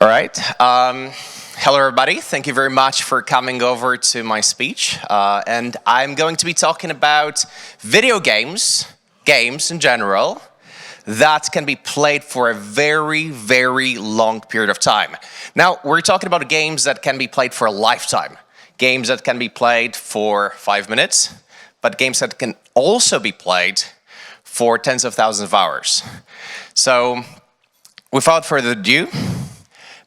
All right. Hello, everybody. Thank you very much for coming over to my speech. And I'm going to be talking about video games in general, that can be played for a very, very long period of time. Now, we're talking about games that can be played for a lifetime, games that can be played for 5 minutes, but games that can also be played for tens of thousands of hours. So, without further ado,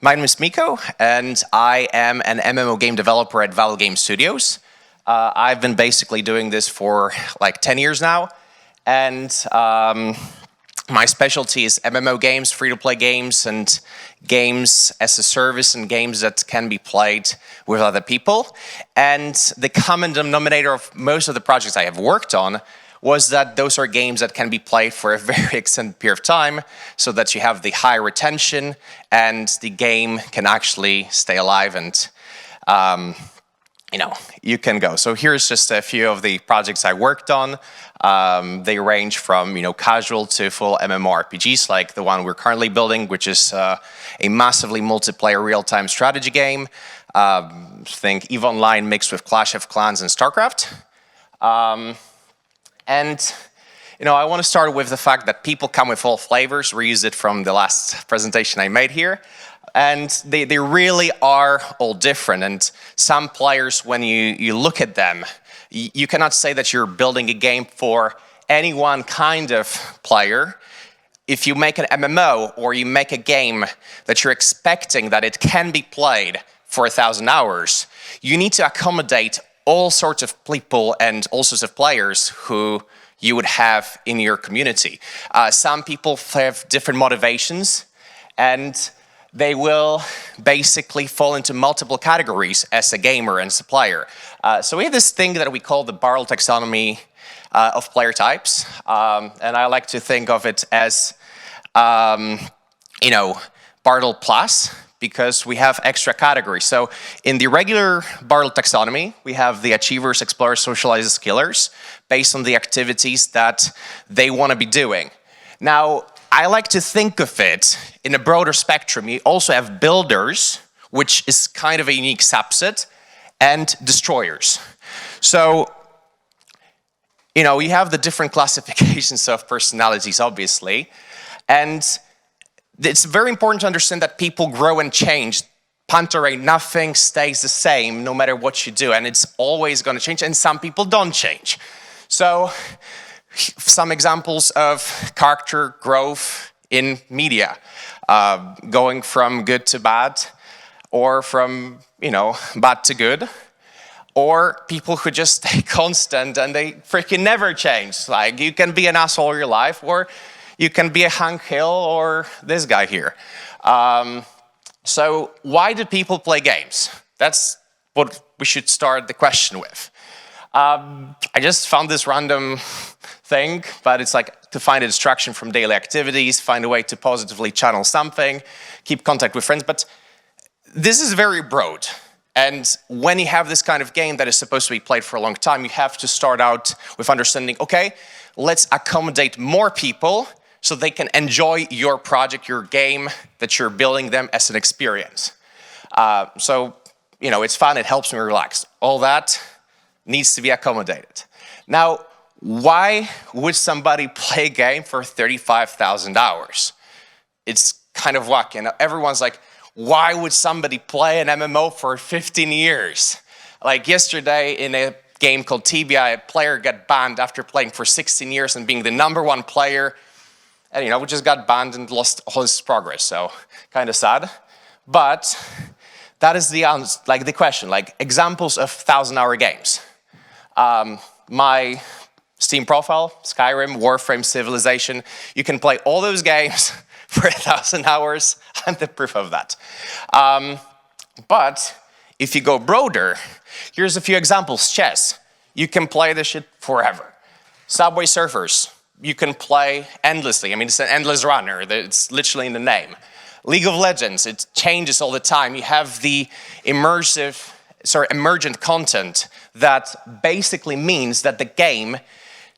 my name is Miko, and I am an MMO game developer at Vavel Game Studios. I've been basically doing this for like 10 years now, and my specialty is MMO games, free-to-play games, and games as a service, and games that can be played with other people. And the common denominator of most of the projects I have worked on was that those are games that can be played for a very extended period of time, so that you have the high retention and the game can actually stay alive and you can go. So here's just a few of the projects I worked on. They range from casual to full MMORPGs, like the one we're currently building, which is a massively multiplayer real-time strategy game. Think EVE Online mixed with Clash of Clans and StarCraft. And I want to start with the fact that people come with all flavors. Reuse it from the last presentation I made here. And they really are all different. And some players, when you look at them, you cannot say that you're building a game for any one kind of player. If you make an MMO or you make a game that you're expecting that it can be played for 1,000 hours, you need to accommodate all sorts of people and all sorts of players who you would have in your community. Some people have different motivations, and they will basically fall into multiple categories as a gamer and as a player. So we have this thing that we call the Bartle taxonomy of player types, and I like to think of it as, Bartle Plus, because we have extra categories. So in the regular Bartle taxonomy, we have the achievers, explorers, socializers, killers, based on the activities that they want to be doing. Now, I like to think of it in a broader spectrum. You also have builders, which is kind of a unique subset, and destroyers. So, you have the different classifications of personalities, obviously, and it's very important to understand that people grow and change. Panther, nothing stays the same no matter what you do, and it's always going to change, and some people don't change. So, some examples of character growth in media, going from good to bad, or from, bad to good, or people who just stay constant and they freaking never change. Like, you can be an asshole all your life, or you can be a Hank Hill or this guy here. So why do people play games? That's what we should start the question with. I just found this random thing, but it's like to find a distraction from daily activities, find a way to positively channel something, keep contact with friends. But this is very broad. And when you have this kind of game that is supposed to be played for a long time, you have to start out with understanding, okay, let's accommodate more people so they can enjoy your project, your game, that you're building them as an experience. So, it's fun, it helps me relax. All that needs to be accommodated. Now, why would somebody play a game for 35,000 hours? It's kind of wacky. Everyone's like, why would somebody play an MMO for 15 years? Like yesterday in a game called Tibia, a player got banned after playing for 16 years and being the #1 player. And, we just got banned and lost all his progress, so kind of sad. But that is the question, examples of 1,000-hour games. My Steam profile, Skyrim, Warframe, Civilization, you can play all those games for 1,000 hours. I'm the proof of that. But if you go broader, here's a few examples. Chess, you can play this shit forever. Subway Surfers, you can play endlessly. I mean, it's an endless runner. It's literally in the name. League of Legends, it changes all the time. You have the emergent content that basically means that the game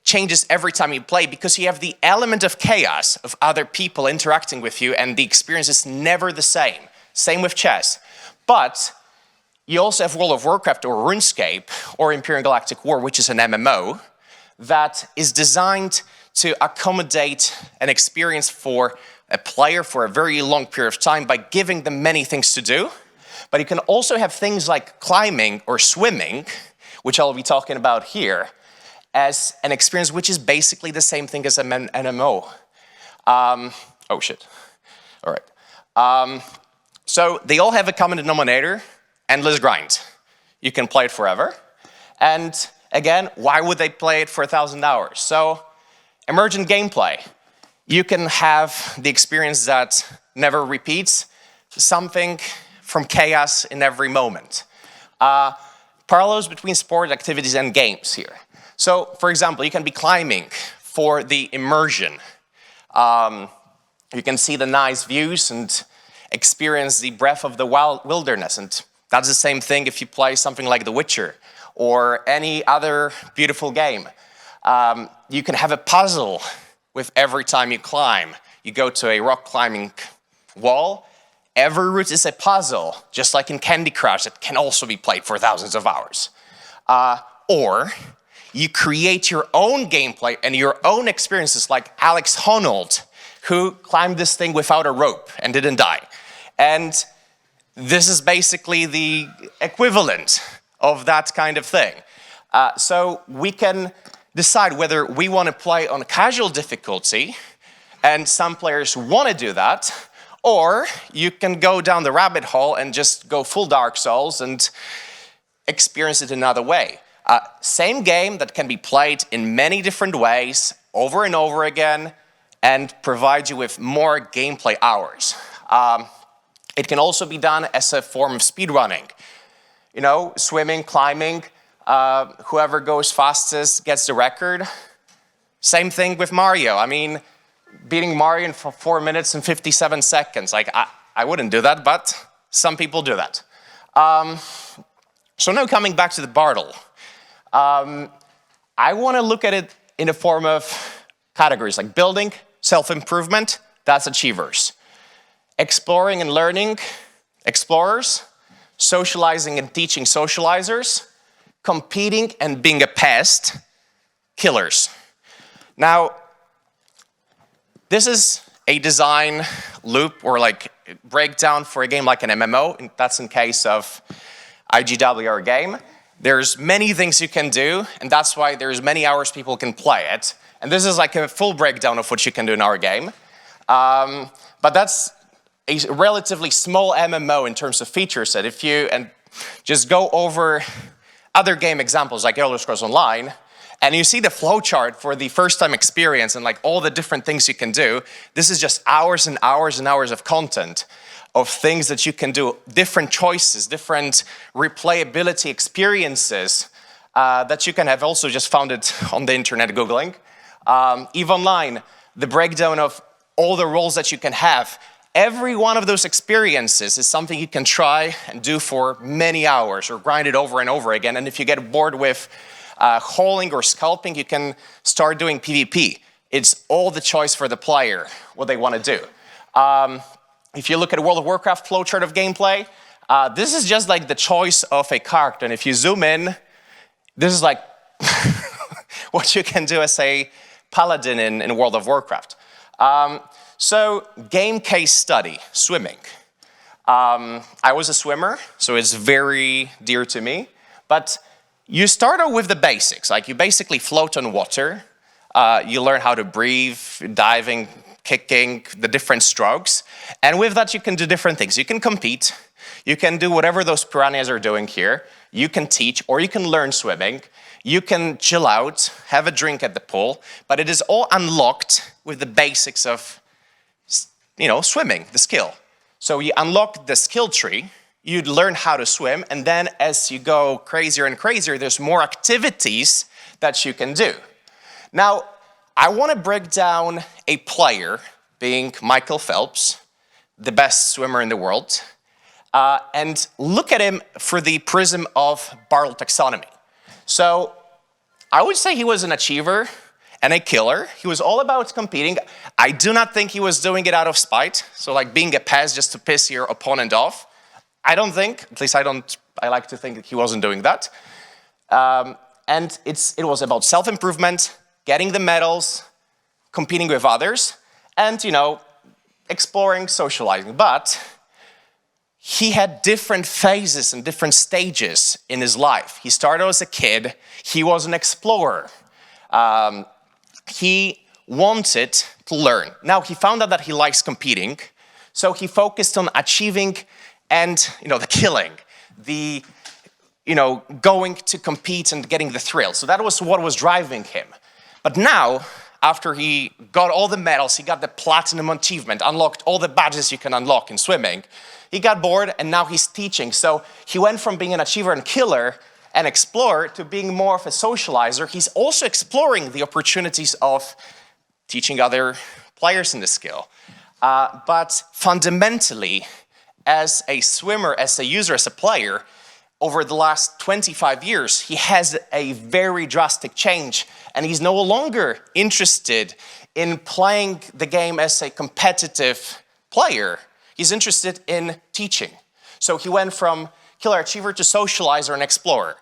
changes every time you play because you have the element of chaos of other people interacting with you and the experience is never the same. Same with chess. But you also have World of Warcraft or RuneScape or Imperial Galactic War, which is an MMO, that is designed to accommodate an experience for a player for a very long period of time by giving them many things to do. But you can also have things like climbing or swimming, which I'll be talking about here, as an experience which is basically the same thing as an MMO. Oh shit, all right. So they all have a common denominator, endless grind. You can play it forever. And again, why would they play it for 1,000 hours? So emergent gameplay. You can have the experience that never repeats, something from chaos in every moment. Parallels between sport activities and games here. So, for example, you can be climbing for the immersion. You can see the nice views and experience the breath of the wilderness. And that's the same thing if you play something like The Witcher or any other beautiful game. You can have a puzzle with every time you climb. You go to a rock climbing wall. Every route is a puzzle, just like in Candy Crush, that can also be played for thousands of hours. Or you create your own gameplay and your own experiences, like Alex Honnold, who climbed this thing without a rope and didn't die. And this is basically the equivalent of that kind of thing. So we can decide whether we want to play on casual difficulty, and some players want to do that, or you can go down the rabbit hole and just go full Dark Souls and experience it another way. Same game that can be played in many different ways, over and over again, and provide you with more gameplay hours. It can also be done as a form of speedrunning. You know, swimming, climbing, whoever goes fastest gets the record. Same thing with Mario. I mean, beating Mario in 4 minutes and 57 seconds. Like, I wouldn't do that, but some people do that. So now coming back to the Bartle. I want to look at it in the form of categories like building, self-improvement, that's achievers. Exploring and learning, explorers. Socializing and teaching, socializers. Competing and being a pest, killers. Now, this is a design loop or like breakdown for a game like an MMO, and that's in case of IGWR game. There's many things you can do, and that's why there's many hours people can play it. And this is like a full breakdown of what you can do in our game. But that's a relatively small MMO in terms of feature set. If you just go over other game examples like Elder Scrolls Online, and you see the flowchart for the first-time experience and like all the different things you can do, this is just hours and hours and hours of content of things that you can do, different choices, different replayability experiences that you can have also just found it on the internet Googling. EVE Online, the breakdown of all the roles that you can have. Every one of those experiences is something you can try and do for many hours or grind it over and over again. And if you get bored with hauling or scalping, you can start doing PvP. It's all the choice for the player, what they want to do. If you look at a World of Warcraft flowchart of gameplay, this is just like the choice of a character. And if you zoom in, this is like what you can do as a paladin in World of Warcraft. So, game case study, swimming. I was a swimmer, so it's very dear to me. But you start out with the basics, like you basically float on water. You learn how to breathe, diving, kicking, the different strokes. And with that, you can do different things. You can compete. You can do whatever those piranhas are doing here. You can teach, or you can learn swimming. You can chill out, have a drink at the pool. But it is all unlocked with the basics of swimming, the skill. So you unlock the skill tree, you learn how to swim, and then as you go crazier and crazier, there's more activities that you can do. Now, I want to break down a player, being Michael Phelps, the best swimmer in the world, and look at him through the prism of Bartle taxonomy. So I would say he was an achiever, and a killer. He was all about competing. I do not think he was doing it out of spite, so like being a pest just to piss your opponent off. I don't think, at least I like to think that he wasn't doing that. And it was about self-improvement, getting the medals, competing with others, and, exploring, socializing. But he had different phases and different stages in his life. He started as a kid. He was an explorer. He wanted to learn. Now, he found out that he likes competing, so he focused on achieving and, the killing, the, going to compete and getting the thrill. So that was what was driving him. But now, after he got all the medals, he got the platinum achievement, unlocked all the badges you can unlock in swimming, he got bored and now he's teaching. So he went from being an achiever and killer and explorer to being more of a socializer. He's also exploring the opportunities of teaching other players in the skill. But fundamentally, as a swimmer, as a user, as a player, over the last 25 years, he has a very drastic change, and he's no longer interested in playing the game as a competitive player. He's interested in teaching. So he went from killer achiever to socializer and explorer.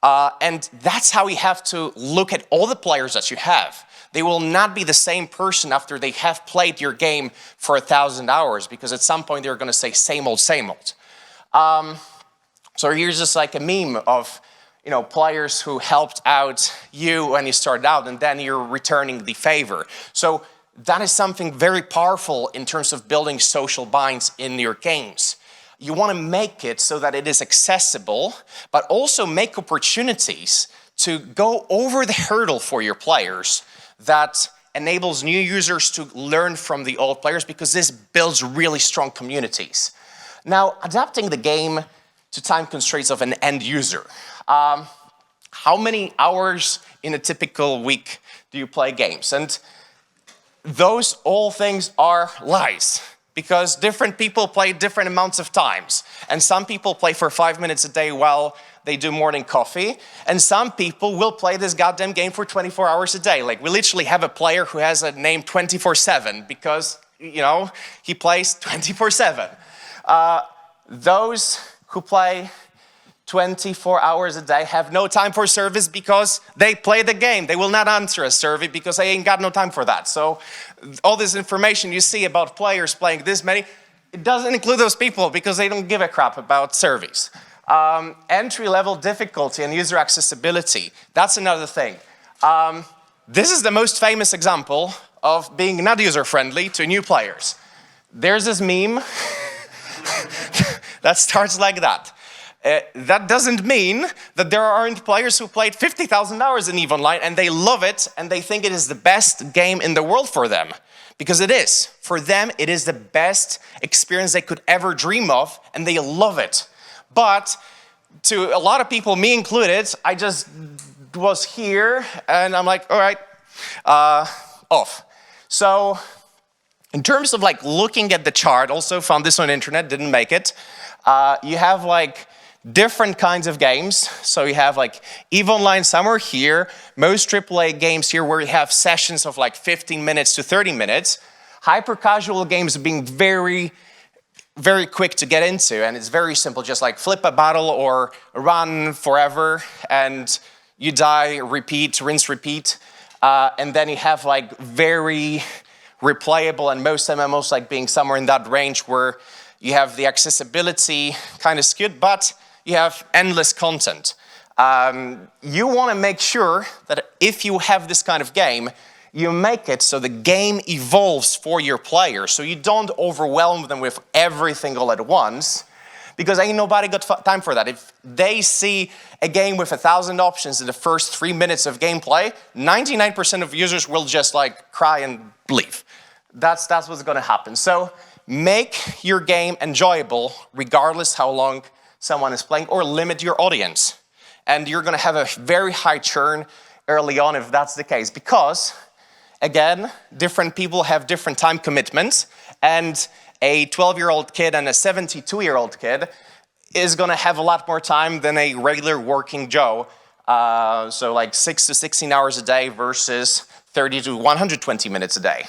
And that's how you have to look at all the players that you have. They will not be the same person after they have played your game for 1,000 hours, because at some point they're going to say same old, same old. So here's just like a meme of, players who helped out you when you started out, and then you're returning the favor. So that is something very powerful in terms of building social binds in your games. You want to make it so that it is accessible, but also make opportunities to go over the hurdle for your players that enables new users to learn from the old players, because this builds really strong communities. Now, adapting the game to time constraints of an end user. How many hours in a typical week do you play games? And those all things are lies, because different people play different amounts of times. And some people play for 5 minutes a day while they do morning coffee. And some people will play this goddamn game for 24 hours a day. Like, we literally have a player who has a name 24/7 because, he plays 24/7. Those who play 24 hours a day have no time for service because they play the game. They will not answer a survey because they ain't got no time for that. So all this information you see about players playing this many, it doesn't include those people because they don't give a crap about surveys. Entry-level difficulty and user accessibility, that's another thing. This is the most famous example of being not user-friendly to new players. There's this meme that starts like that. That doesn't mean that there aren't players who played 50,000 hours in EVE Online and they love it and they think it is the best game in the world for them. Because it is. For them, it is the best experience they could ever dream of, and they love it. But to a lot of people, me included, I just was here and I'm like, all right, off. So in terms of like looking at the chart, also found this on the internet, didn't make it. You have like different kinds of games. So you have like EVE Online somewhere here, most AAA games here where you have sessions of like 15 minutes to 30 minutes. Hyper-casual games being very, very quick to get into, and it's very simple, just like flip a battle or run forever and you die, repeat, rinse, repeat. And then you have like very replayable, and most MMOs like being somewhere in that range where you have the accessibility kind of skewed, but you have endless content. You want to make sure that if you have this kind of game, you make it so the game evolves for your players, so you don't overwhelm them with everything all at once, because ain't nobody got time for that. If they see a game with 1,000 options in the first 3 minutes of gameplay, 99% of users will just like cry and leave. That's what's going to happen. So make your game enjoyable regardless how long someone is playing, or limit your audience. And you're going to have a very high churn early on if that's the case, because again, different people have different time commitments, and a 12-year-old kid and a 72-year-old kid is going to have a lot more time than a regular working Joe. So like 6 to 16 hours a day versus 30 to 120 minutes a day.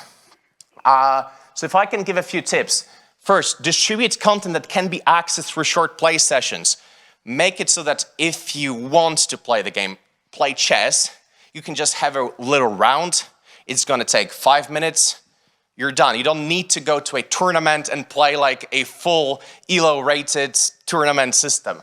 So if I can give a few tips. First, distribute content that can be accessed through short play sessions. Make it so that if you want to play the game, play chess, you can just have a little round. It's going to take 5 minutes. You're done. You don't need to go to a tournament and play like a full ELO-rated tournament system.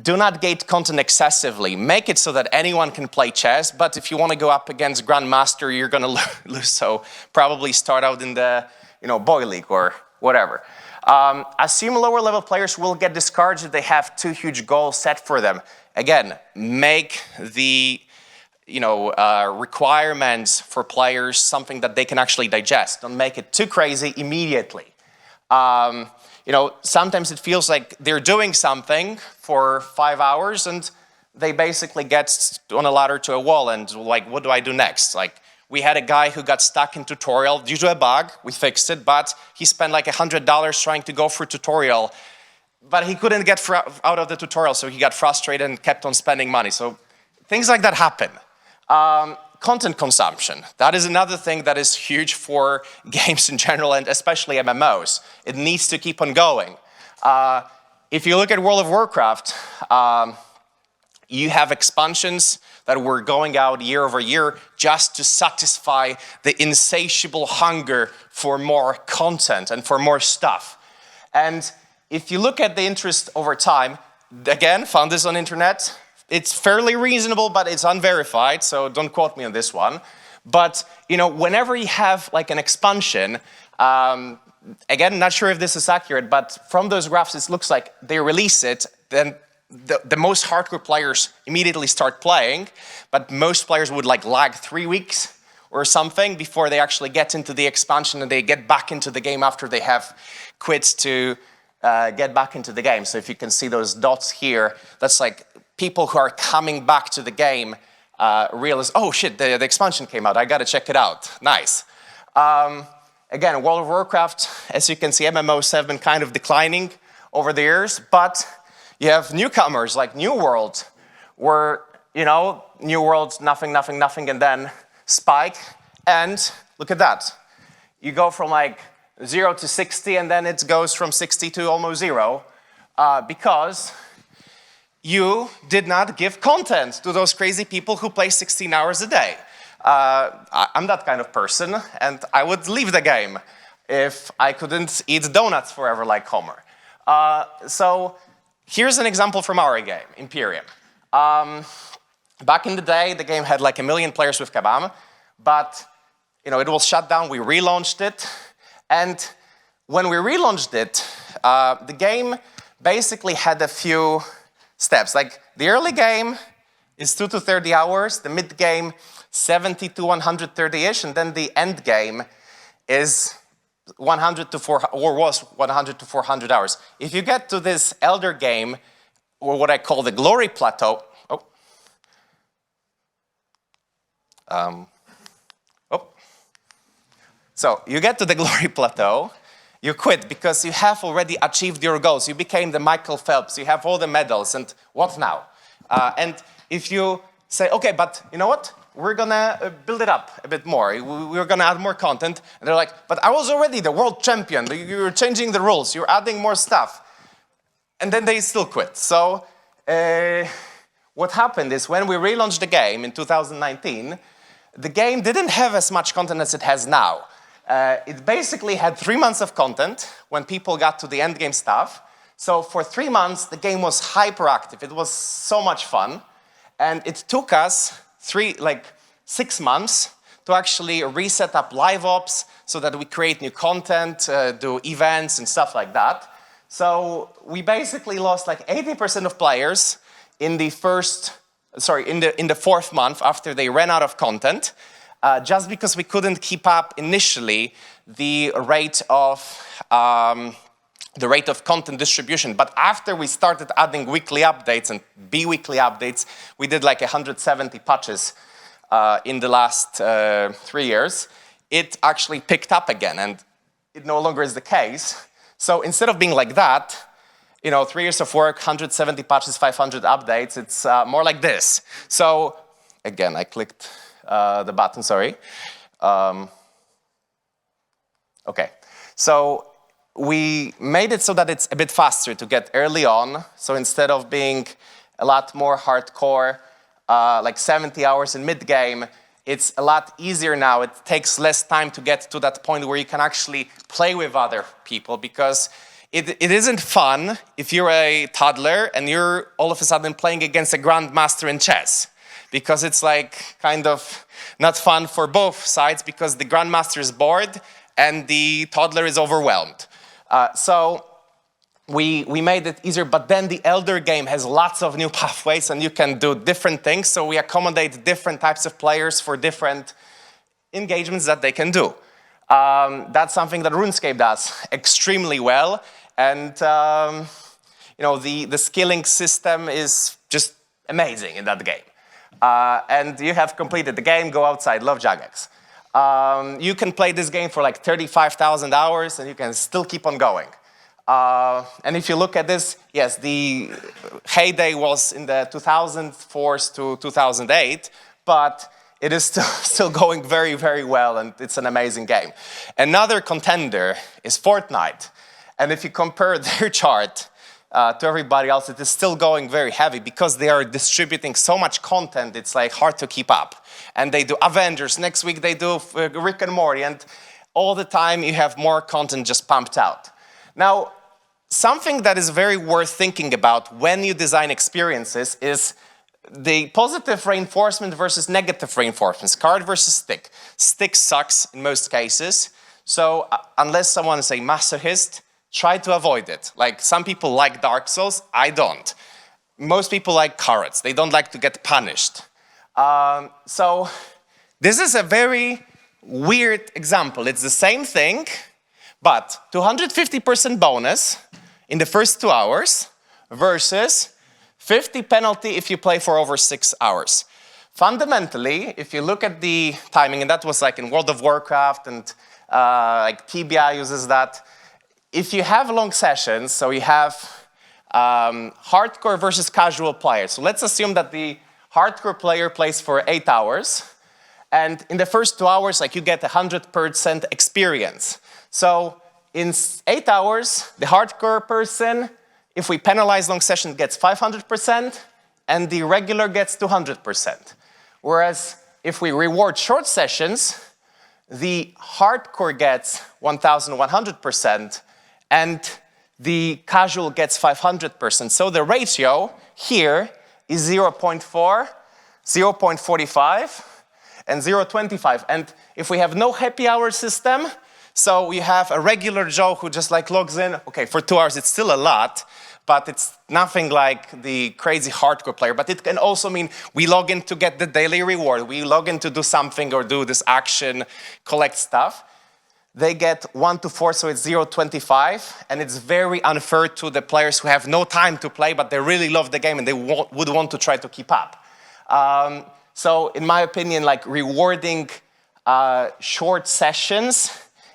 Do not gate content excessively. Make it so that anyone can play chess, but if you want to go up against Grandmaster, you're going to lose, so probably start out in the Boy League or whatever. Assume lower level players will get discouraged if they have too huge goals set for them. Again, make the requirements for players something that they can actually digest. Don't make it too crazy immediately. Sometimes it feels like they're doing something for 5 hours and they basically get on a ladder to a wall and like, what do I do next? Like, we had a guy who got stuck in tutorial due to a bug. We fixed it, but he spent like $100 trying to go through tutorial, but he couldn't get out of the tutorial, so he got frustrated and kept on spending money. So things like that happen. Content consumption. That is another thing that is huge for games in general and especially MMOs. It needs to keep on going. If you look at World of Warcraft, you have expansions that were going out year over year just to satisfy the insatiable hunger for more content and for more stuff. And if you look at the interest over time, again, found this on internet, it's fairly reasonable, but it's unverified, so don't quote me on this one. But whenever you have like an expansion, again, not sure if this is accurate, but from those graphs, it looks like they release it, then the most hardcore players immediately start playing, but most players would like lag 3 weeks or something before they actually get into the expansion and they get back into the game after they have quit to get back into the game. So if you can see those dots here, that's like people who are coming back to the game realize, oh shit, the expansion came out, I gotta check it out. Nice. Again, World of Warcraft, as you can see, MMOs have been kind of declining over the years, but you have newcomers like New World, where, New World, nothing, nothing, nothing, and then spike, and look at that. You go from like 0 to 60, and then it goes from 60 to almost 0, because you did not give content to those crazy people who play 16 hours a day. I'm that kind of person, and I would leave the game if I couldn't eat donuts forever like Homer. So here's an example from our game, Imperium. Back in the day, the game had like 1 million players with Kabam, but it was shut down, we relaunched it, and when we relaunched it, the game basically had a few steps. Like the early game is 2 to 30 hours, the mid game 70 to 130-ish, and then the end game is 100 to 400, or was 100 to 400 hours. If you get to this elder game, or what I call the glory plateau, so you get to the glory plateau, you quit because you have already achieved your goals. You became the Michael Phelps, you have all the medals, and what now? And if you say, okay, but you know what? We're gonna build it up a bit more. We're gonna add more content. And they're like, but I was already the world champion. You're changing the rules. You're adding more stuff. And then they still quit. So what happened is when we relaunched the game in 2019, the game didn't have as much content as it has now. It basically had 3 months of content when people got to the end game stuff. So for 3 months, the game was hyperactive. It was so much fun. And it took us 6 months to actually reset up live ops so that we create new content, do events and stuff like that. So we basically lost like 80% of players in the in the 4th month after they ran out of content, just because we couldn't keep up initially the rate of content distribution. But after we started adding weekly updates and bi-weekly updates, we did like 170 patches in the last 3 years. It actually picked up again, and it no longer is the case. So instead of being like that, 3 years of work, 170 patches, 500 updates, it's more like this. So again, I clicked the button, sorry. Okay, so we made it so that it's a bit faster to get early on. So instead of being a lot more hardcore, like 70 hours in mid-game, it's a lot easier now. It takes less time to get to that point where you can actually play with other people, because it isn't fun if you're a toddler and you're all of a sudden playing against a grandmaster in chess, because it's like kind of not fun for both sides, because the grandmaster is bored and the toddler is overwhelmed. So we made it easier, but then the elder game has lots of new pathways and you can do different things. So we accommodate different types of players for different engagements that they can do. That's something that RuneScape does extremely well. And you know, the skilling system is just amazing in that game. And you have completed the game, go outside, love Jagex. You can play this game for like 35,000 hours and you can still keep on going. And if you look at this, yes, the heyday was in the 2004 to 2008, but it is still going very, very well, and it's an amazing game. Another contender is Fortnite. And if you compare their chart to everybody else, it is still going very heavy because they are distributing so much content, it's like hard to keep up. And they do Avengers, next week they do Rick and Morty, and all the time you have more content just pumped out. Now, something that is very worth thinking about when you design experiences is the positive reinforcement versus negative reinforcements, card versus stick. Stick sucks in most cases, so unless someone is a masochist, try to avoid it. Like, some people like Dark Souls, I don't. Most people like carrots, they don't like to get punished. So this is a very weird example. It's the same thing, but 250% bonus in the first 2 hours versus 50 penalty if you play for over 6 hours. Fundamentally, if you look at the timing, and that was like in World of Warcraft, and like TBI uses that, if you have long sessions, so you have hardcore versus casual players. So let's assume that the hardcore player plays for 8 hours, and in the first 2 hours, like, you get 100% experience. So in 8 hours, the hardcore person, if we penalize long session, gets 500%, and the regular gets 200%. Whereas if we reward short sessions, the hardcore gets 1,100%, and the casual gets 500%. So the ratio here is 0.4, 0.45, and 0.25. And if we have no happy hour system, so we have a regular Joe who just like logs in, okay, for 2 hours it's still a lot, but it's nothing like the crazy hardcore player. But it can also mean we log in to get the daily reward, we log in to do something or do this action, collect stuff. They get 1 to 4, so it's 0.25, and it's very unfair to the players who have no time to play, but they really love the game and they would want to try to keep up. So in my opinion, like, rewarding short sessions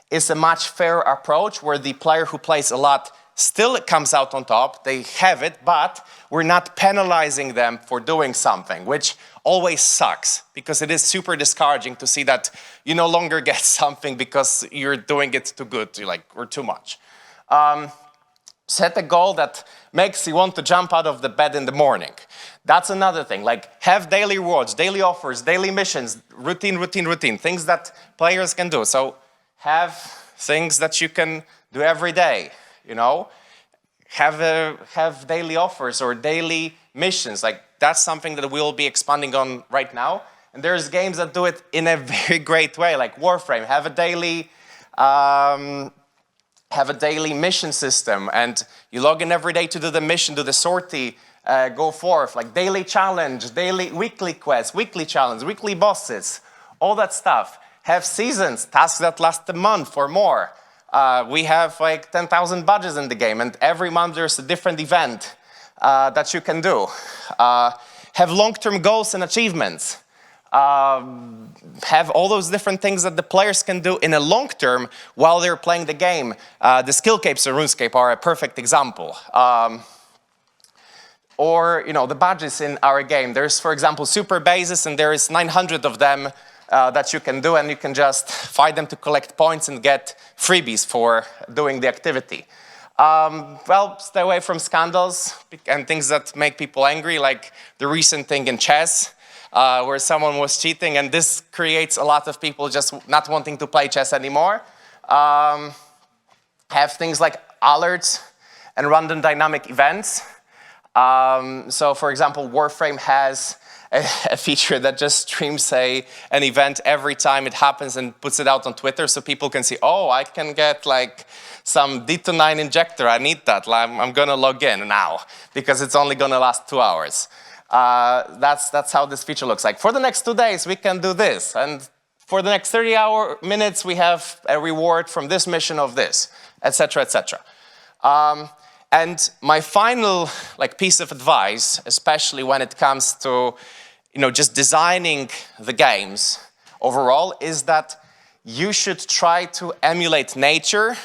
is a much fairer approach, where the player who plays a lot still comes out on top, they have it, but we're not penalizing them for doing something, which always sucks, because it is super discouraging to see that you no longer get something because you're doing it too good, or too much. Set a goal that makes you want to jump out of the bed in the morning. That's another thing, like, have daily rewards, daily offers, daily missions, routine, things that players can do. So have things that you can do every day, you know? Have daily offers or daily missions. Like, that's something that we'll be expanding on right now. And there's games that do it in a very great way, like Warframe. Have a daily mission system, and you log in every day to do the mission, do the sortie, go forth, like daily challenge, weekly quest, weekly challenge, weekly bosses, all that stuff. Have seasons, tasks that last a month or more. We have like 10,000 badges in the game, and every month there's a different event that you can do. Have long-term goals and achievements. Have all those different things that the players can do in a long term while they're playing the game. The skill capes in RuneScape are a perfect example. or the badges in our game. There's, for example, super bases, and there is 900 of them that you can do, and you can just fight them to collect points and get freebies for doing the activity. Well, stay away from scandals and things that make people angry, like the recent thing in chess, where someone was cheating, and this creates a lot of people just not wanting to play chess anymore. Have things like alerts and random dynamic events. So, for example, Warframe has a feature that just streams an event every time it happens and puts it out on Twitter, so people can see, oh, I can get like some D29 injector, I need that, I'm gonna log in now, because it's only gonna last 2 hours. That's how this feature looks like. For the next 2 days, we can do this, and for the next 30 minutes, we have a reward from this mission of this, etc., etc. And my final piece of advice, especially when it comes to just designing the games overall, is that you should try to emulate nature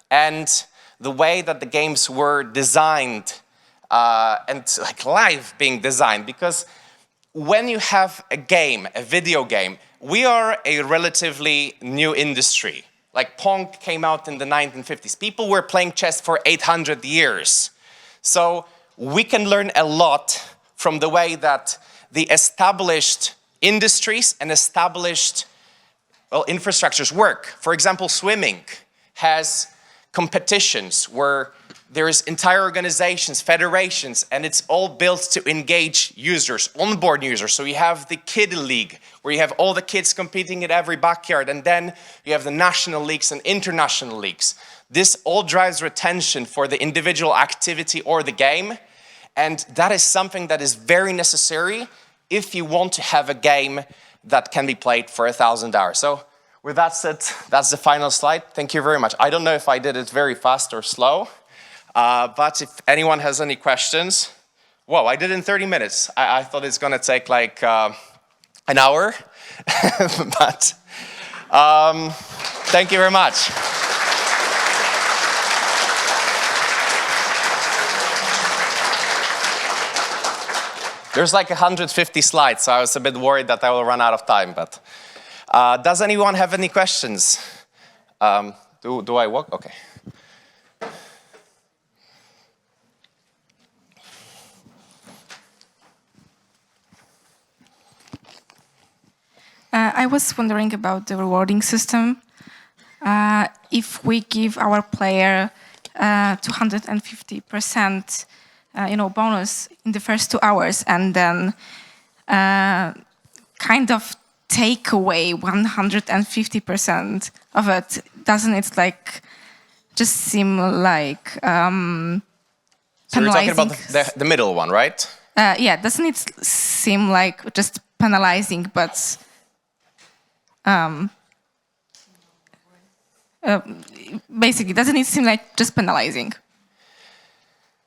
and the way that the games were designed and live being designed. Because when you have a game, a video game, we are a relatively new industry. Like Pong came out in the 1950s. People were playing chess for 800 years. So we can learn a lot from the way that the established industries and established infrastructures work. For example, swimming has competitions where there is entire organizations, federations, and it's all built to engage users, onboard users. So you have the kid league, where you have all the kids competing in every backyard, and then you have the national leagues and international leagues. This all drives retention for the individual activity or the game, and that is something that is very necessary if you want to have a game that can be played for 1,000 hours. So with that said, that's the final slide. Thank you very much. I don't know if I did it very fast or slow. But if anyone has any questions, whoa, I did it in 30 minutes. I thought it's gonna take like an hour, but thank you very much. There's like 150 slides, so I was a bit worried that I will run out of time, but does anyone have any questions? Do I walk? Okay. I was wondering about the rewarding system. If we give our player 250%, bonus in the first 2 hours, and then kind of take away 150% of it, doesn't it just seem like penalizing? So you're talking about the middle one, right? Yeah, doesn't it seem like just penalizing, but basically, doesn't it seem like just penalizing?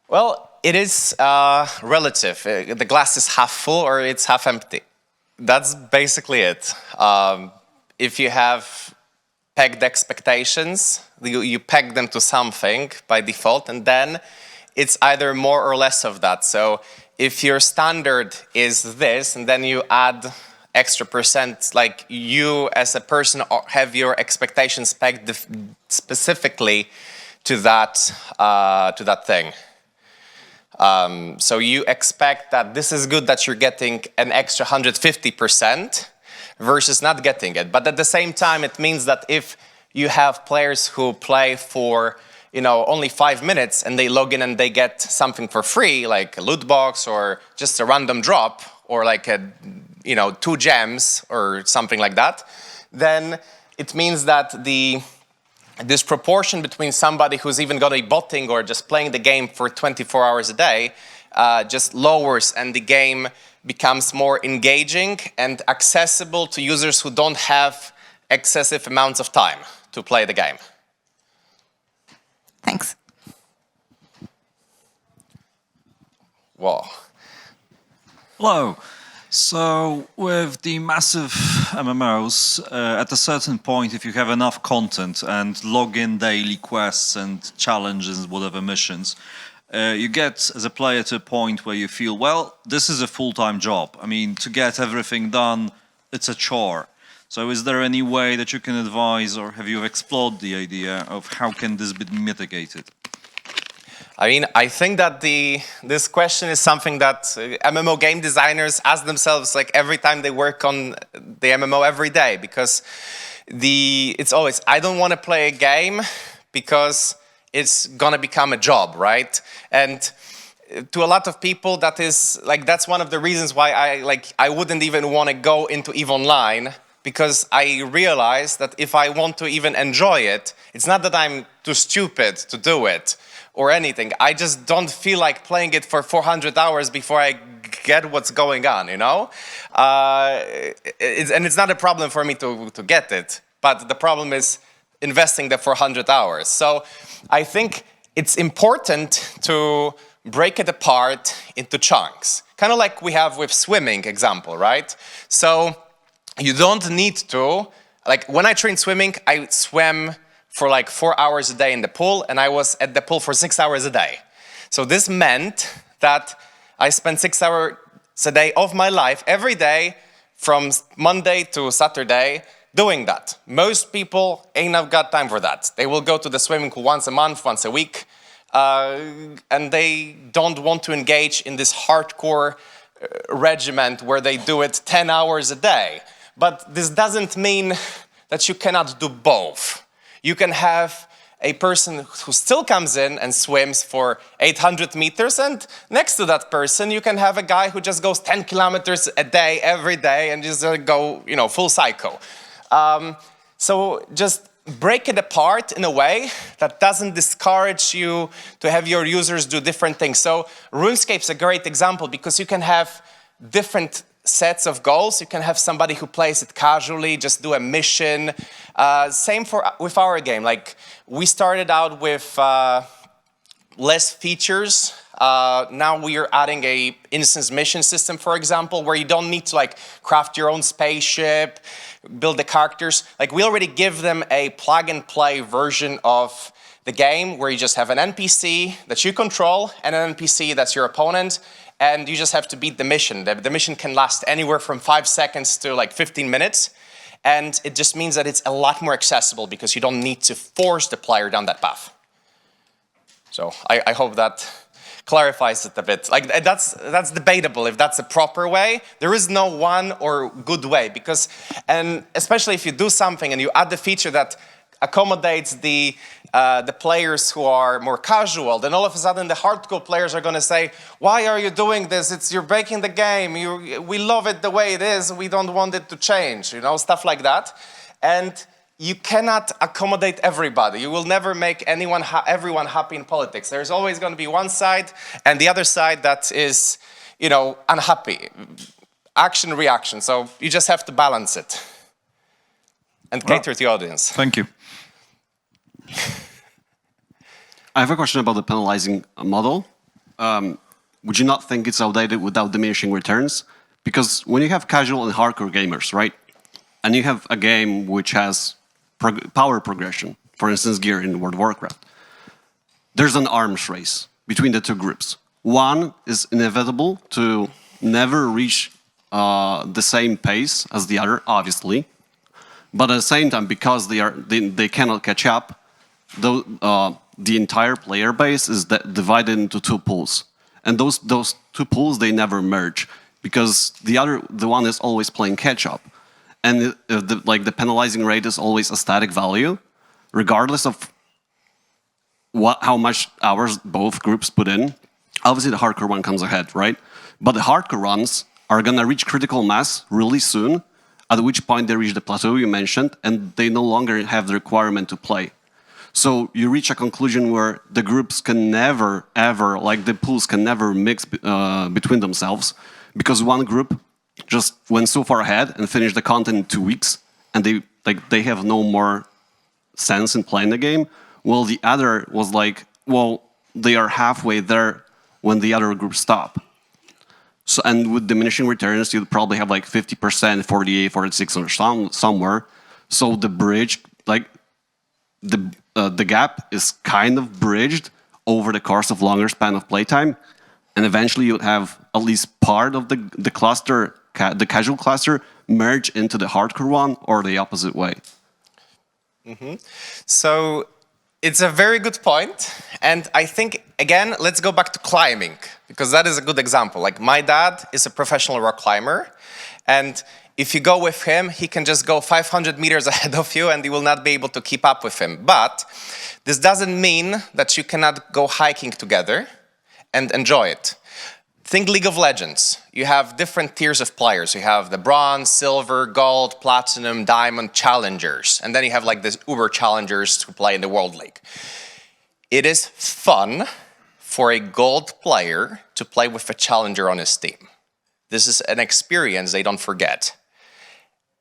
Well, it is relative. The glass is half full or it's half empty. That's basically it. If you have pegged expectations, you peg them to something by default, and then it's either more or less of that. So if your standard is this, and then you add extra percent, like you as a person have your expectations pegged specifically to that thing. So you expect that this is good that you're getting an extra 150% versus not getting it. But at the same time, it means that if you have players who play for only 5 minutes and they log in and they get something for free, like a loot box or just a random drop or like 2 gems or something like that, then it means that this proportion between somebody who's even going to be botting or just playing the game for 24 hours a day just lowers, and the game becomes more engaging and accessible to users who don't have excessive amounts of time to play the game. Thanks. Whoa. Hello. So with the massive MMOs, at a certain point, if you have enough content and log in daily quests and challenges, whatever missions, you get as a player to a point where you feel, well, this is a full-time job. I mean, to get everything done, it's a chore. So is there any way that you can advise, or have you explored the idea of how can this be mitigated? I mean, I think that this question is something that MMO game designers ask themselves like every time they work on the MMO every day, because it's always, I don't want to play a game because it's gonna become a job, right? And to a lot of people, that's one of the reasons why I wouldn't even want to go into EVE Online, because I realize that if I want to even enjoy it, it's not that I'm too stupid to do it or anything. I just don't feel like playing it for 400 hours before I get what's going on, you know? And it's not a problem for me to get it, but the problem is investing the 400 hours. So I think it's important to break it apart into chunks, kind of like we have with swimming example, right? So you don't need to, like when I trained swimming, I swam for like 4 hours a day in the pool, and I was at the pool for 6 hours a day. So this meant that I spent 6 hours a day of my life every day from Monday to Saturday doing that. Most people ain't got time for that. They will go to the swimming pool once a month, once a week, and they don't want to engage in this hardcore regiment where they do it 10 hours a day. But this doesn't mean that you cannot do both. You can have a person who still comes in and swims for 800 meters, and next to that person you can have a guy who just goes 10 kilometers a day every day and just go, you know, full cycle. So just break it apart in a way that doesn't discourage you to have your users do different things. So RuneScape's a great example because you can have different sets of goals. You can have somebody who plays it casually, just do a mission. Same with our game. Like we started out with less features. Now we are adding a instance mission system, for example, where you don't need to like craft your own spaceship, build the characters. Like we already give them a plug and play version of the game where you just have an NPC that you control and an NPC that's your opponent, and you just have to beat the mission. The mission can last anywhere from 5 seconds to like 15 minutes. And it just means that it's a lot more accessible because you don't need to force the player down that path. So I hope that clarifies it a bit. Like that's debatable if that's a proper way. There is no one or good way because, and especially if you do something and you add the feature that accommodates the players who are more casual, then all of a sudden the hardcore players are going to say, why are you doing this? You're breaking the game. We love it the way it is. We don't want it to change, you know, stuff like that. And you cannot accommodate everybody. You will never make everyone happy in politics. There's always going to be one side and the other side that is, you know, unhappy. Action, reaction. So you just have to balance it and cater to the audience. Thank you. I have a question about the penalizing model. Would you not think it's outdated without diminishing returns? Because when you have casual and hardcore gamers, right, and you have a game which has power progression, for instance, gear in World of Warcraft, there's an arms race between the two groups. One is inevitable to never reach the same pace as the other, obviously, but at the same time, because they cannot catch up, the entire player base is divided into two pools, and those two pools, they never merge because the one is always playing catch up, and the penalizing rate is always a static value, regardless of how much hours both groups put in. Obviously, the hardcore one comes ahead, right? But the hardcore runs are gonna reach critical mass really soon, at which point they reach the plateau you mentioned, and they no longer have the requirement to play. So you reach a conclusion where the groups can never, ever, like the pools can never mix between themselves, because one group just went so far ahead and finished the content in 2 weeks, and they have no more sense in playing the game, while the other was like, well, they are halfway there when the other groups stop. So, and with diminishing returns, you'd probably have like 50%, 48, 46, or somewhere. So the bridge, like the gap is kind of bridged over the course of longer span of playtime, and eventually you'd have at least part of the cluster, the casual cluster, merge into the hardcore one, or the opposite way. So it's a very good point. And I think, again, let's go back to climbing, because that is a good example. Like, my dad is a professional rock climber, and if you go with him, he can just go 500 meters ahead of you and you will not be able to keep up with him. But this doesn't mean that you cannot go hiking together and enjoy it. Think League of Legends. You have different tiers of players. You have the bronze, silver, gold, platinum, diamond, challengers. And then you have like these uber challengers who play in the World League. It is fun for a gold player to play with a challenger on his team. This is an experience they don't forget.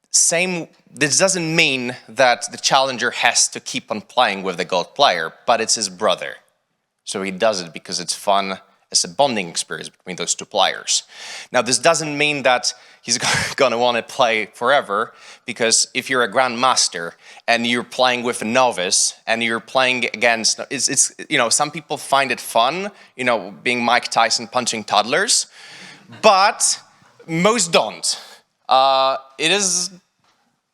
This doesn't mean that the challenger has to keep on playing with the gold player, but it's his brother. So he does it because it's fun. It's a bonding experience between those two players. Now, this doesn't mean that he's going to want to play forever, because if you're a grandmaster and you're playing with a novice and you're playing against, it's you know, some people find it fun, you know, being Mike Tyson punching toddlers, but most don't. It is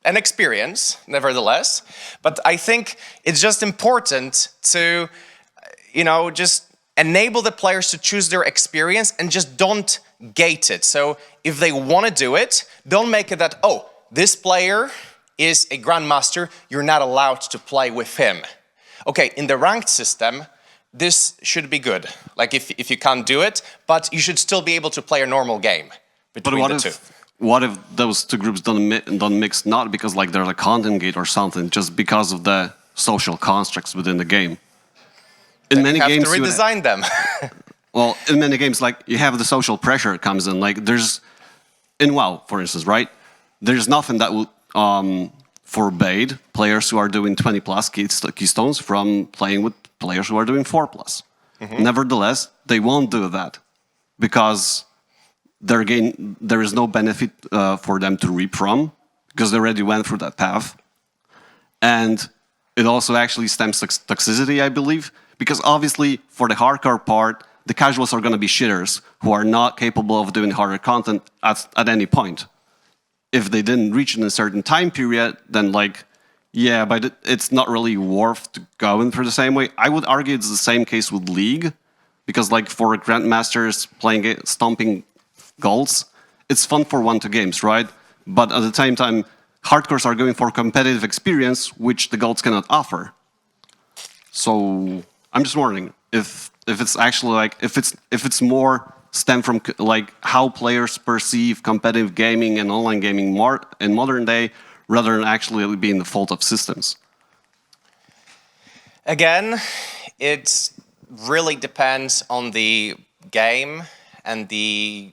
an experience, nevertheless, but I think it's just important to, you know, just enable the players to choose their experience and just don't gate it. So if they want to do it, don't make it that, oh, this player is a grandmaster, you're not allowed to play with him. Okay, in the ranked system, this should be good. Like if you can't do it, but you should still be able to play a normal game between the two. What if those two groups don't mix, not because like there's a content gate or something, just because of the social constructs within the game? In many games, you have to redesign them. Well, in many games, like you have the social pressure comes in. Like there's, in WoW, for instance, right? There's nothing that will forbade players who are doing 20 plus keystones from playing with players who are doing 4 plus. Nevertheless, they won't do that because there is no benefit for them to reap from, because they already went through that path. And it also actually stems toxicity, I believe, because obviously for the hardcore part, the casuals are going to be shitters who are not capable of doing harder content at any point. If they didn't reach in a certain time period, then like, yeah, but it's not really worth going through the same way. I would argue it's the same case with League, because like for grandmasters playing it, stomping golds, it's fun for 1-2 games, right? But at the same time, hardcores are going for competitive experience, which the golds cannot offer. So I'm just wondering if it's actually like if it's more stem from like how players perceive competitive gaming and online gaming more in modern day, rather than actually being the fault of systems. Again, it really depends on the game and the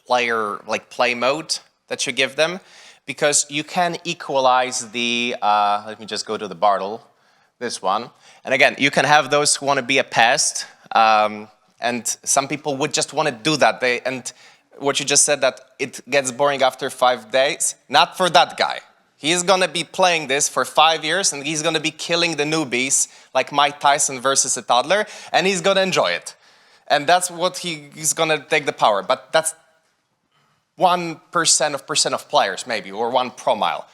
play mode that you give them, because you can equalize the let me just go to the Bartle, this one. And again, you can have those who want to be a pest, and some people would just want to do that. And what you just said, that it gets boring after 5 days, not for that guy. He's going to be playing this for 5 years, and he's going to be killing the newbies like Mike Tyson versus a toddler, and he's going to enjoy it. And that's what he's going to take the power. But that's 1% of players, maybe, or 1 promille.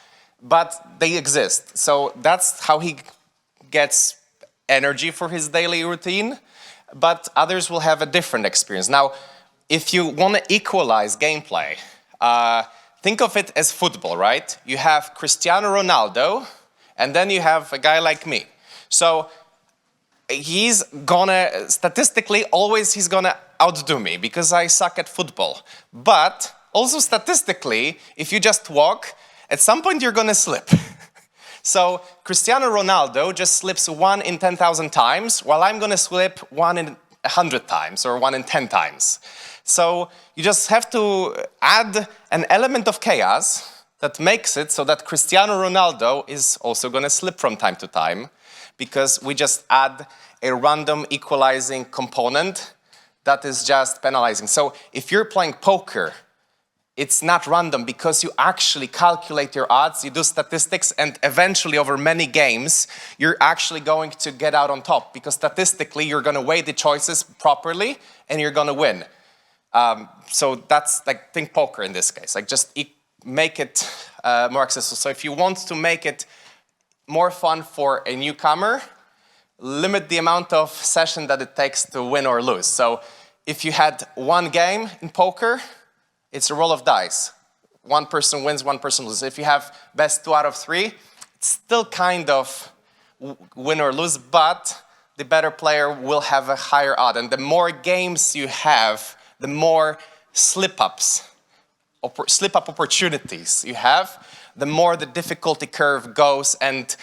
But they exist. So that's how he gets energy for his daily routine. But others will have a different experience. Now, if you want to equalize gameplay, think of it as football, right? You have Cristiano Ronaldo, and then you have a guy like me. So he's gonna, statistically, always he's gonna outdo me because I suck at football. But also statistically, if you just walk, at some point you're gonna slip. So Cristiano Ronaldo just slips 1 in 10,000 times, while I'm gonna slip 1 in 100 times or 1 in 10 times. So you just have to add an element of chaos that makes it so that Cristiano Ronaldo is also gonna slip from time to time, because we just add a random equalizing component that is just penalizing. So if you're playing poker, it's not random because you actually calculate your odds, you do statistics, and eventually over many games, you're actually going to get out on top because statistically, you're going to weigh the choices properly and you're going to win. So that's like, think poker in this case, like just make it more accessible. So if you want to make it more fun for a newcomer, limit the amount of session that it takes to win or lose. So if you had one game in poker, it's a roll of dice. One person wins, one person loses. If you have best 2 out of 3, it's still kind of win or lose, but the better player will have a higher odd. And the more games you have, the more slip-up opportunities you have, the more the difficulty curve goes, and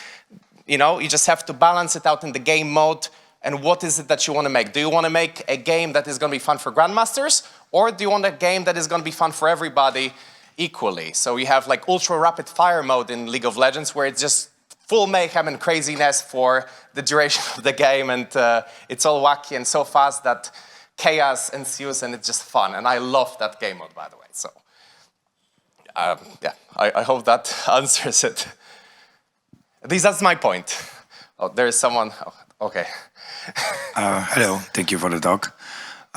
you just have to balance it out in the game mode. And what is it that you want to make? Do you want to make a game that is going to be fun for grandmasters, or do you want a game that is going to be fun for everybody equally? So you have like ultra rapid fire mode in League of Legends, where it's just full mayhem and craziness for the duration of the game, and it's all wacky and so fast that chaos ensues, and it's just fun. And I love that game mode, by the way. So yeah, I hope that answers it. At least that's my point. Oh, there is someone. Oh, okay. Hello, thank you for the talk.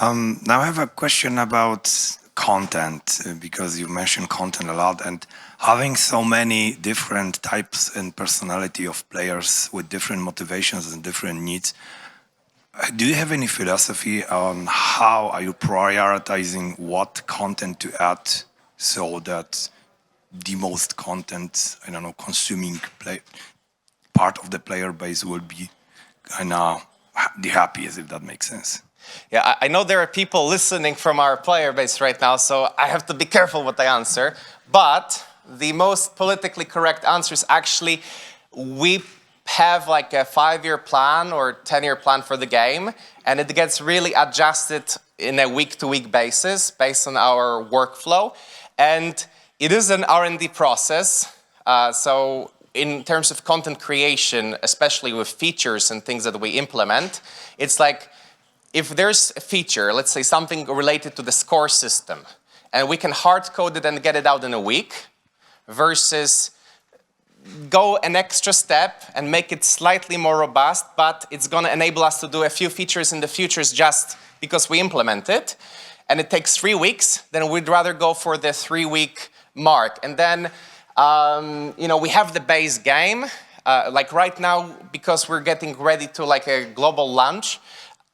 Now I have a question about content, because you mentioned content a lot, and having so many different types and personality of players with different motivations and different needs, do you have any philosophy on how are you prioritizing what content to add so that the most content, I don't know, consuming part of the player base will be kind of the happiest, if that makes sense? Yeah, I know there are people listening from our player base right now, so I have to be careful what I answer. But the most politically correct answer is actually we have like a 5-year plan or 10-year plan for the game, and it gets really adjusted in a week-to-week basis based on our workflow. And it is an R&D process, so in terms of content creation, especially with features and things that we implement, it's like if there's a feature, let's say something related to the score system, and we can hard code it and get it out in a week, versus go an extra step and make it slightly more robust, but it's going to enable us to do a few features in the futures just because we implement it, and it takes 3 weeks, then we'd rather go for the 3-week mark. And then we have the base game. Like right now, because we're getting ready to like a global launch,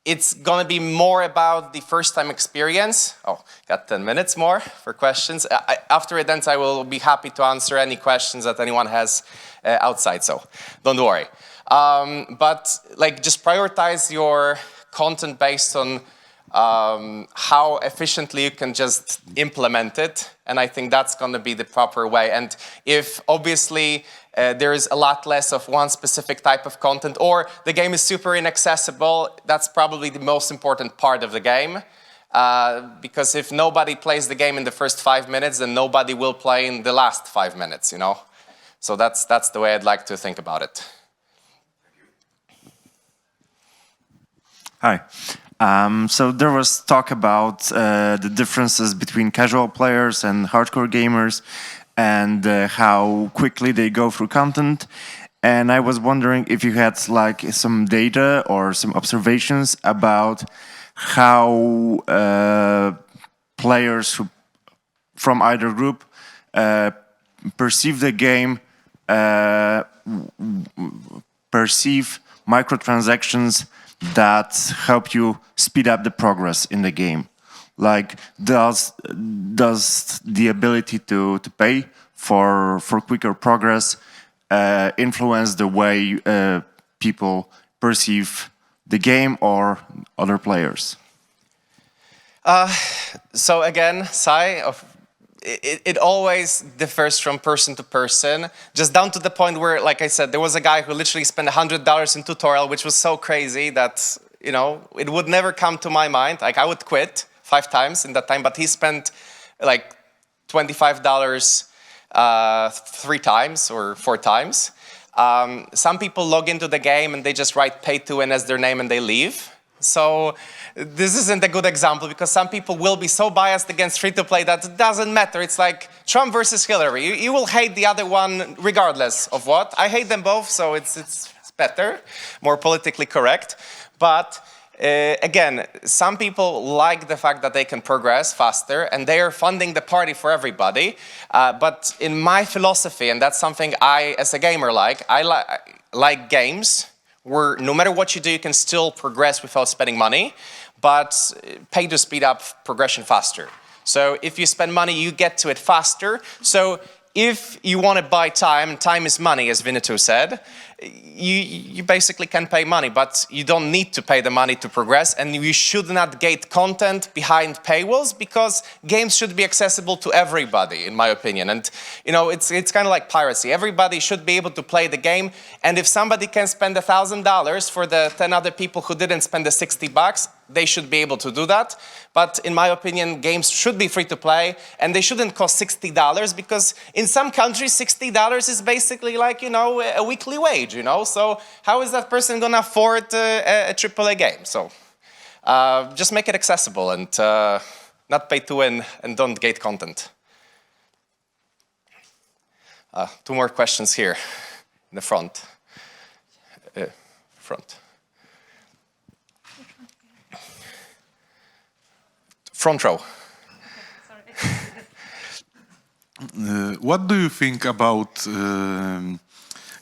it's going to be more about the first-time experience. Oh, got 10 minutes more for questions. After it ends, I will be happy to answer any questions that anyone has outside, so don't worry. But like, just prioritize your content based on how efficiently you can just implement it, and I think that's going to be the proper way. And if obviously there is a lot less of one specific type of content, or the game is super inaccessible, that's probably the most important part of the game, because if nobody plays the game in the first 5 minutes, then nobody will play in the last 5 minutes, So that's the way I'd like to think about it. Hi. So there was talk about the differences between casual players and hardcore gamers, and how quickly they go through content. And I was wondering if you had like some data or some observations about how players from either group perceive the game, perceive microtransactions that help you speed up the progress in the game. Like, does the ability to pay for quicker progress influence the way people perceive the game or other players? So again, Sai, it always differs from person to person, just down to the point where, like I said, there was a guy who literally spent $100 in tutorial, which was so crazy that, it would never come to my mind. Like, I would quit 5 times in that time, but he spent like $25 3 times or 4 times. Some people log into the game and they just write pay to win as their name and they leave. So this isn't a good example because some people will be so biased against free-to-play that it doesn't matter. It's like Trump versus Hillary. You will hate the other one regardless of what. I hate them both, so it's better, more politically correct. But again, some people like the fact that they can progress faster and they are funding the party for everybody. But in my philosophy, and that's something I, as a gamer, I like games where no matter what you do, you can still progress without spending money, but pay to speed up progression faster. So if you spend money, you get to it faster. So if you want to buy time, and time is money, as Vinatu said, you basically can pay money, but you don't need to pay the money to progress, and you should not gate content behind paywalls because games should be accessible to everybody, in my opinion. And you know, it's kind of like piracy. Everybody should be able to play the game, and if somebody can spend $1,000 for the 10 other people who didn't spend the $60, they should be able to do that. But in my opinion, games should be free to play, and they shouldn't cost $60 because in some countries, $60 is basically like, you know, a weekly wage, you know? So how is that person gonna afford a AAA game? So just make it accessible and not pay to win and don't gate content. 2 more questions here in the front. Front row. What do you think about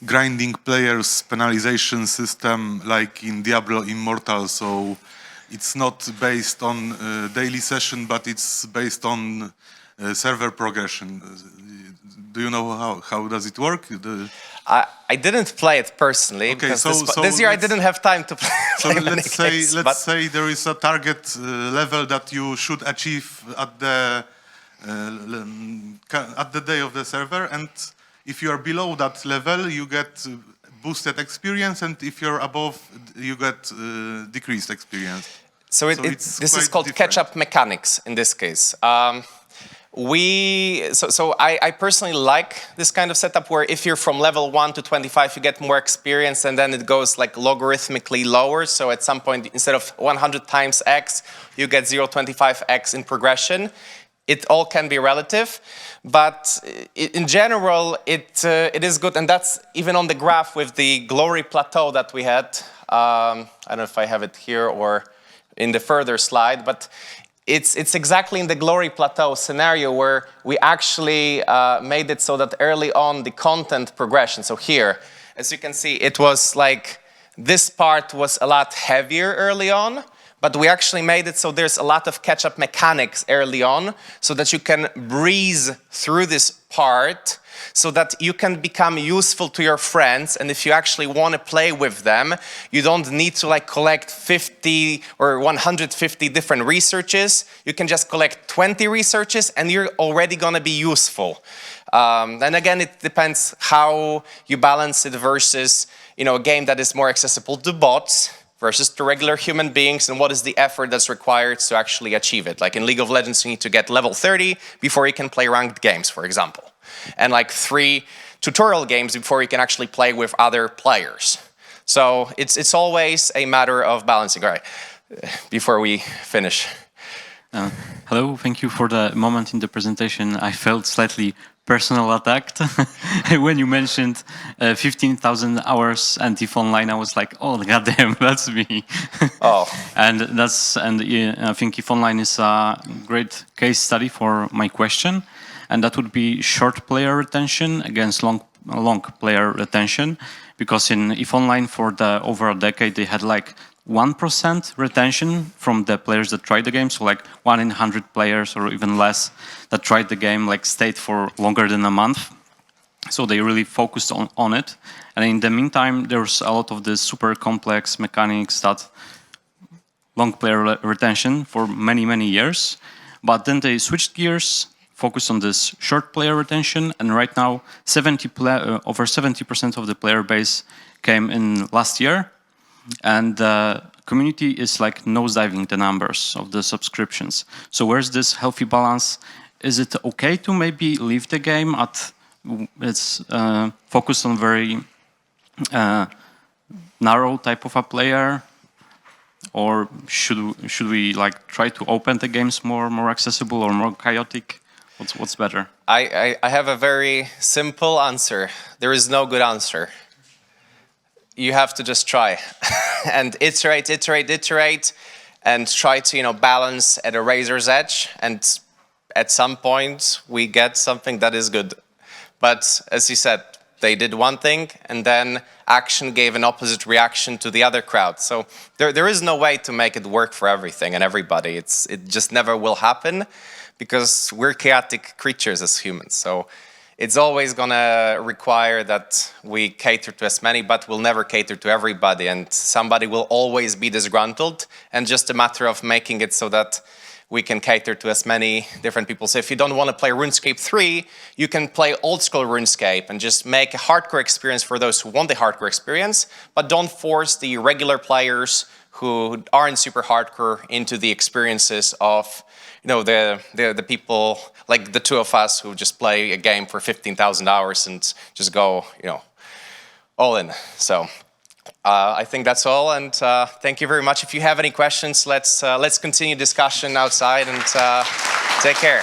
grinding players penalization system like in Diablo Immortal? So it's not based on daily session, but it's based on server progression. Do you know how does it work? I didn't play it personally, okay, because so this year I didn't have time to play. So let's say there is a target level that you should achieve at the day of the server, and if you are below that level, you get boosted experience, and if you're above, you get decreased experience. So this is called catch-up mechanics in this case. I personally like this kind of setup where if you're from level 1 to 25, you get more experience, and then it goes like logarithmically lower. So at some point, instead of 100 times X, you get 0.25X in progression. It all can be relative, but in general, it is good. And that's even on the graph with the glory plateau that we had. I don't know if I have it here or in the further slide, but it's exactly in the glory plateau scenario where we actually made it so that early on the content progression. So here, as you can see, it was like this part was a lot heavier early on, but we actually made it so there's a lot of catch-up mechanics early on so that you can breeze through this part so that you can become useful to your friends, and if you actually want to play with them, you don't need to like collect 50 or 150 different researches. You can just collect 20 researches and you're already going to be useful. And again, it depends how you balance it versus, you know, a game that is more accessible to bots versus to regular human beings, and what is the effort that's required to actually achieve it. Like in League of Legends, you need to get level 30 before you can play ranked games, for example. And like 3 tutorial games before you can actually play with other players. So it's always a matter of balancing. All right, before we finish. Hello, thank you for the moment in the presentation. I felt slightly personal attacked when you mentioned 15,000 hours and if online. I was like, oh goddamn, that's me. Oh, and I think if online is a great case study for my question, and that would be short player retention against long player retention, because in if online for over a decade they had like 1% retention from the players that tried the game, so like 1 in 100 players or even less that tried the game like stayed for longer than a month. So they really focused on it. And in the meantime, there's a lot of the super complex mechanics that long player retention for many, many years. But then they switched gears, focused on this short player retention, and right now over 70% of the player base came in last year. And the community is like nosediving the numbers of the subscriptions. So where's this healthy balance? Is it okay to maybe leave the game at it's focused on very narrow type of a player? or should we like try to open the games more accessible or more chaotic? What's better? I have a very simple answer. There is no good answer. You have to just try and iterate, and try to balance at a razor's edge. And at some point, we get something that is good. But as you said, they did one thing, and then action gave an opposite reaction to the other crowd. So there is no way to make it work for everything and everybody. It just never will happen, because we're chaotic creatures as humans. So it's always gonna require that we cater to as many, but we'll never cater to everybody, and somebody will always be disgruntled, and just a matter of making it so that we can cater to as many different people. So if you don't want to play RuneScape 3, you can play old school RuneScape and just make a hardcore experience for those who want the hardcore experience, but don't force the regular players who aren't super hardcore into the experiences of the people like the two of us who just play a game for 15,000 hours and just go all in. So I think that's all, and thank you very much. If you have any questions, let's continue discussion outside, and take care.